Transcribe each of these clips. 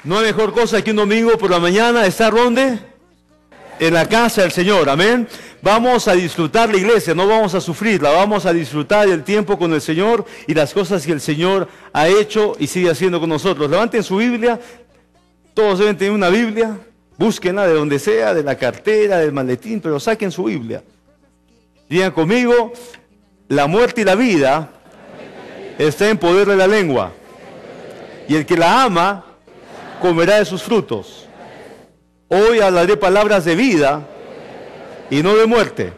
No hay mejor cosa que un domingo por la mañana estar ¿dónde? En la casa del Señor, amén. Vamos a disfrutar la iglesia, no vamos a sufrirla, vamos a disfrutar el tiempo con el Señor y las cosas que el Señor ha hecho y sigue haciendo con nosotros. Levanten su Biblia, todos deben tener una Biblia, búsquenla de donde sea, de la cartera, del maletín, pero saquen su Biblia. Digan conmigo, la muerte y la vida está en poder de la lengua, y el que la ama comerá de sus frutos. Hoy hablaré palabras de vida y no de muerte,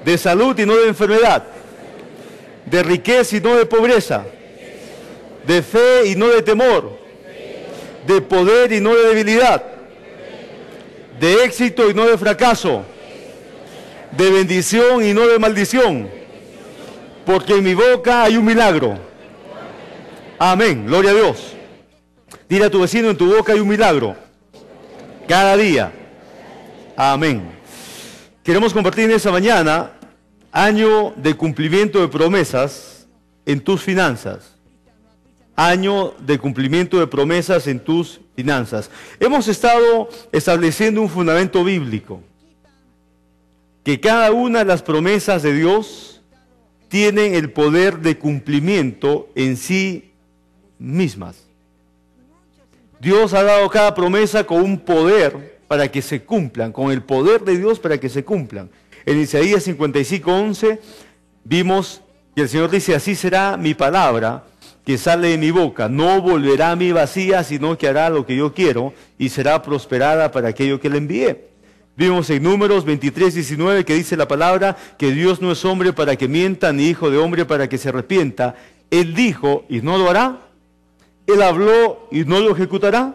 de salud y no de enfermedad, de riqueza y no de pobreza, de fe y no de temor, de poder y no de debilidad, de éxito y no de fracaso, de bendición y no de maldición, porque en mi boca hay un milagro. Amén, gloria a Dios. Dile a tu vecino, en tu boca hay un milagro. Cada día. Amén. Queremos compartir en esta mañana, año de cumplimiento de promesas en tus finanzas. Año de cumplimiento de promesas en tus finanzas. Hemos estado estableciendo un fundamento bíblico, que cada una de las promesas de Dios tienen el poder de cumplimiento en sí mismas. Dios ha dado cada promesa con un poder para que se cumplan, con el poder de Dios para que se cumplan. En Isaías 55:11 vimos que el Señor dice, así será mi palabra que sale de mi boca, no volverá a mí vacía, sino que hará lo que yo quiero y será prosperada para aquello que le envié. Vimos en Números 23:19 que dice la palabra que Dios no es hombre para que mienta, ni hijo de hombre para que se arrepienta. Él dijo y no lo hará. Él habló y no lo ejecutará.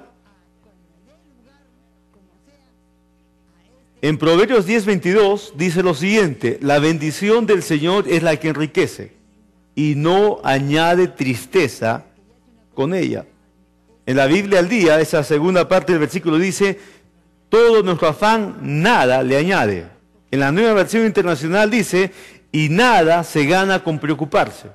En Proverbios 10:22 dice lo siguiente, la bendición del Señor es la que enriquece y no añade tristeza con ella. En la Biblia al día, esa segunda parte del versículo dice, todo nuestro afán nada le añade. En la Nueva Versión Internacional dice, y nada se gana con preocuparse.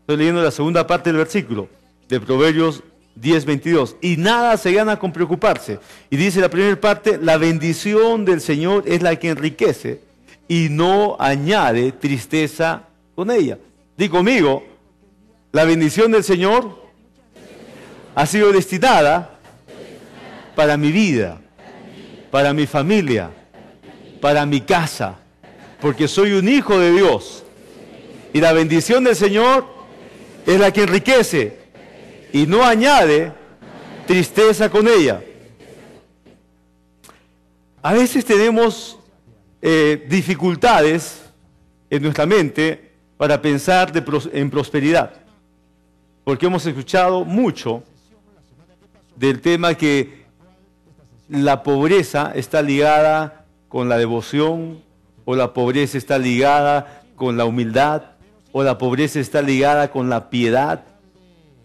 Estoy leyendo la segunda parte del versículo de Proverbios 10:22. Y nada se gana con preocuparse. Y dice la primera parte, la bendición del Señor es la que enriquece y no añade tristeza con ella. Di conmigo, la bendición del Señor ha sido destinada para mi vida, para mi familia, para mi casa, porque soy un hijo de Dios. Y la bendición del Señor es la que enriquece y no añade tristeza con ella. A veces tenemos dificultades en nuestra mente para pensar en prosperidad, porque hemos escuchado mucho del tema que la pobreza está ligada con la devoción, o la pobreza está ligada con la humildad, o la pobreza está ligada con la piedad,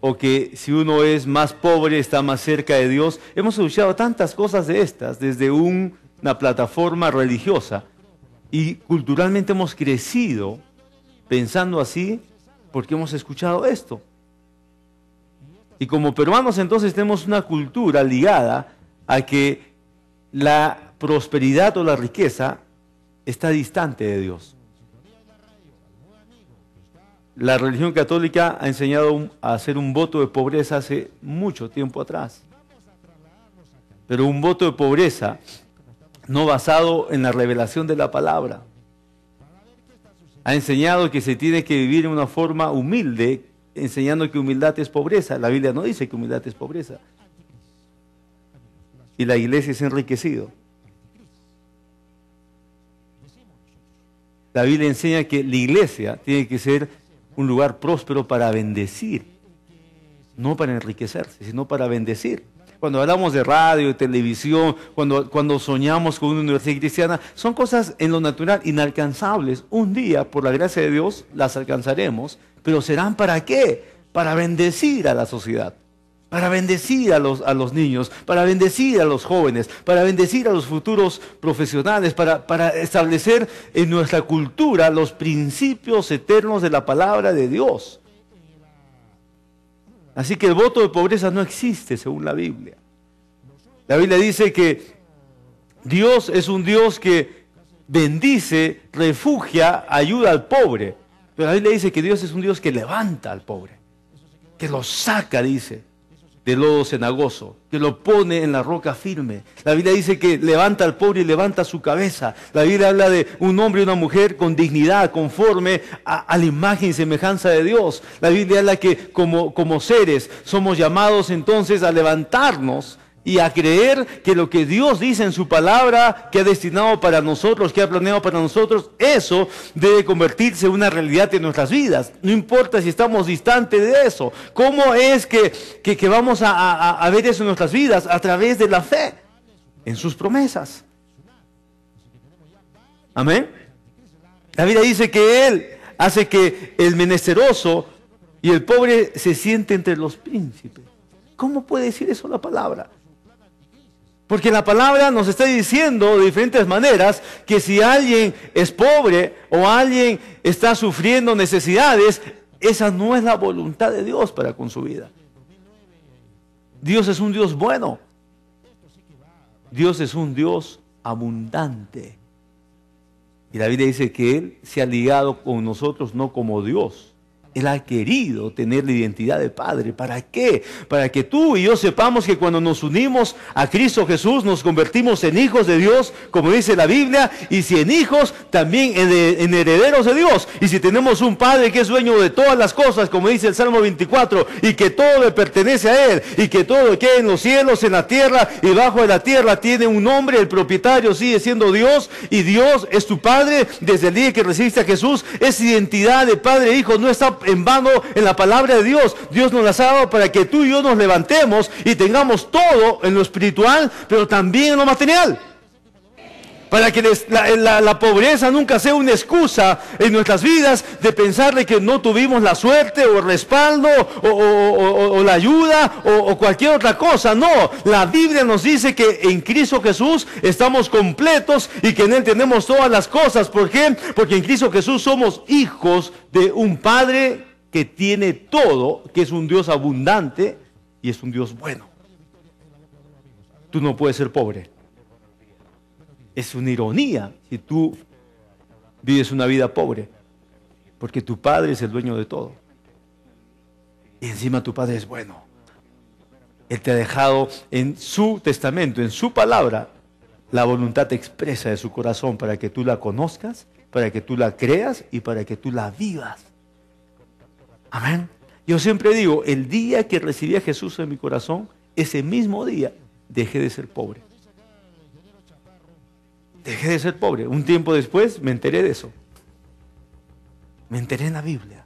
o que si uno es más pobre está más cerca de Dios. Hemos escuchado tantas cosas de estas desde una plataforma religiosa y culturalmente hemos crecido pensando así porque hemos escuchado esto. Y como peruanos entonces tenemos una cultura ligada a que la prosperidad o la riqueza está distante de Dios. La religión católica ha enseñado a hacer un voto de pobreza hace mucho tiempo atrás. Pero un voto de pobreza no basado en la revelación de la palabra. Ha enseñado que se tiene que vivir en una forma humilde, enseñando que humildad es pobreza. La Biblia no dice que humildad es pobreza. Y la iglesia es enriquecido. La Biblia enseña que la iglesia tiene que ser un lugar próspero para bendecir, no para enriquecerse, sino para bendecir. Cuando hablamos de radio, de televisión, cuando soñamos con una universidad cristiana, son cosas en lo natural inalcanzables. Un día, por la gracia de Dios, las alcanzaremos, pero ¿serán para qué? Para bendecir a la sociedad, para bendecir a los niños, para bendecir a los jóvenes, para bendecir a los futuros profesionales, para establecer en nuestra cultura los principios eternos de la palabra de Dios. Así que el voto de pobreza no existe según la Biblia. La Biblia dice que Dios es un Dios que bendice, refugia, ayuda al pobre. Pero la Biblia dice que Dios es un Dios que levanta al pobre, que lo saca, dice, del lodo cenagoso, que lo pone en la roca firme. La Biblia dice que levanta al pobre y levanta su cabeza. La Biblia habla de un hombre y una mujer con dignidad, conforme a la imagen y semejanza de Dios. La Biblia habla que como seres somos llamados entonces a levantarnos y a creer que lo que Dios dice en su palabra, que ha destinado para nosotros, que ha planeado para nosotros, eso debe convertirse en una realidad en nuestras vidas. No importa si estamos distantes de eso. ¿Cómo es que vamos a ver eso en nuestras vidas? A través de la fe en sus promesas. Amén. La Biblia dice que Él hace que el menesteroso y el pobre se siente entre los príncipes. ¿Cómo puede decir eso la palabra? Porque la palabra nos está diciendo de diferentes maneras que si alguien es pobre o alguien está sufriendo necesidades, esa no es la voluntad de Dios para con su vida. Dios es un Dios bueno. Dios es un Dios abundante. Y la Biblia dice que Él se ha ligado con nosotros no como Dios. Él ha querido tener la identidad de Padre. ¿Para qué? Para que tú y yo sepamos que cuando nos unimos a Cristo Jesús nos convertimos en hijos de Dios, como dice la Biblia, y si en hijos, también en herederos de Dios. Y si tenemos un Padre que es dueño de todas las cosas, como dice el Salmo 24, y que todo le pertenece a Él, y que todo lo que hay en los cielos, en la tierra y bajo de la tierra tiene un nombre, el propietario sigue siendo Dios, y Dios es tu Padre desde el día que recibiste a Jesús. Esa identidad de Padre e Hijo no está en vano en la palabra de Dios. Dios nos las ha dado para que tú y yo nos levantemos y tengamos todo en lo espiritual, pero también en lo material. Para que la pobreza nunca sea una excusa en nuestras vidas de pensar de que no tuvimos la suerte o el respaldo o la ayuda o cualquier otra cosa. No, la Biblia nos dice que en Cristo Jesús estamos completos y que en Él tenemos todas las cosas. ¿Por qué? Porque en Cristo Jesús somos hijos de un Padre que tiene todo, que es un Dios abundante y es un Dios bueno. Tú no puedes ser pobre. Es una ironía si tú vives una vida pobre, porque tu Padre es el dueño de todo. Y encima tu Padre es bueno. Él te ha dejado en su testamento, en su palabra, la voluntad expresa de su corazón para que tú la conozcas, para que tú la creas y para que tú la vivas. Amén. Yo siempre digo, el día que recibí a Jesús en mi corazón, ese mismo día dejé de ser pobre. Dejé de ser pobre. Un tiempo después me enteré de eso. Me enteré en la Biblia.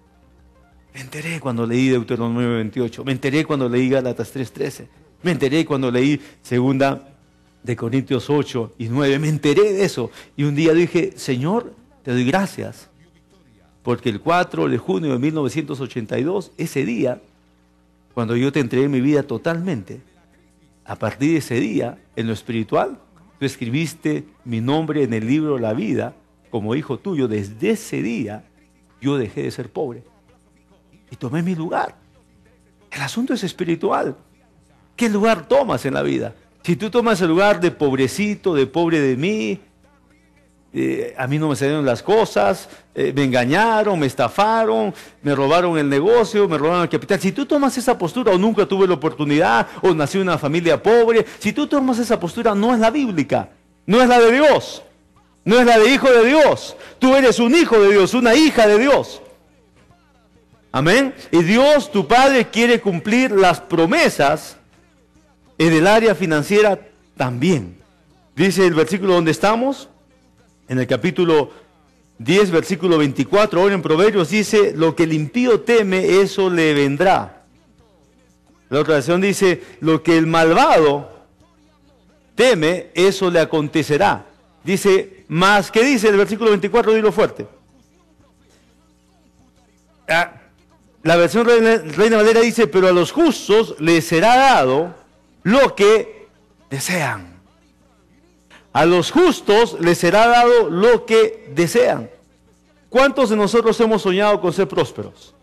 Me enteré cuando leí Deuteronomio 28. Me enteré cuando leí Gálatas 3:13. Me enteré cuando leí 2 de Corintios 8 y 9. Me enteré de eso. Y un día dije, Señor, te doy gracias. Porque el 4 de junio de 1982, ese día, cuando yo te entregué mi vida totalmente, a partir de ese día, en lo espiritual, tú escribiste mi nombre en el libro de la vida como hijo tuyo. Desde ese día yo dejé de ser pobre y tomé mi lugar. El asunto es espiritual. ¿Qué lugar tomas en la vida? Si tú tomas el lugar de pobrecito, de pobre de mí, a mí no me salieron las cosas, me engañaron, me estafaron, me robaron el negocio, me robaron el capital. Si tú tomas esa postura, o nunca tuve la oportunidad, o nací en una familia pobre, si tú tomas esa postura, no es la bíblica, no es la de Dios, no es la de hijo de Dios. Tú eres un hijo de Dios, una hija de Dios. Amén. Y Dios, tu Padre, quiere cumplir las promesas en el área financiera también. Dice el versículo donde estamos, en el capítulo 10, versículo 24, ahora en Proverbios dice, lo que el impío teme, eso le vendrá. La otra versión dice, lo que el malvado teme, eso le acontecerá. Dice, más, ¿qué dice el versículo 24? Dilo fuerte. La versión Reina Valera dice, pero a los justos les será dado lo que desean. A los justos les será dado lo que desean. ¿Cuántos de nosotros hemos soñado con ser prósperos?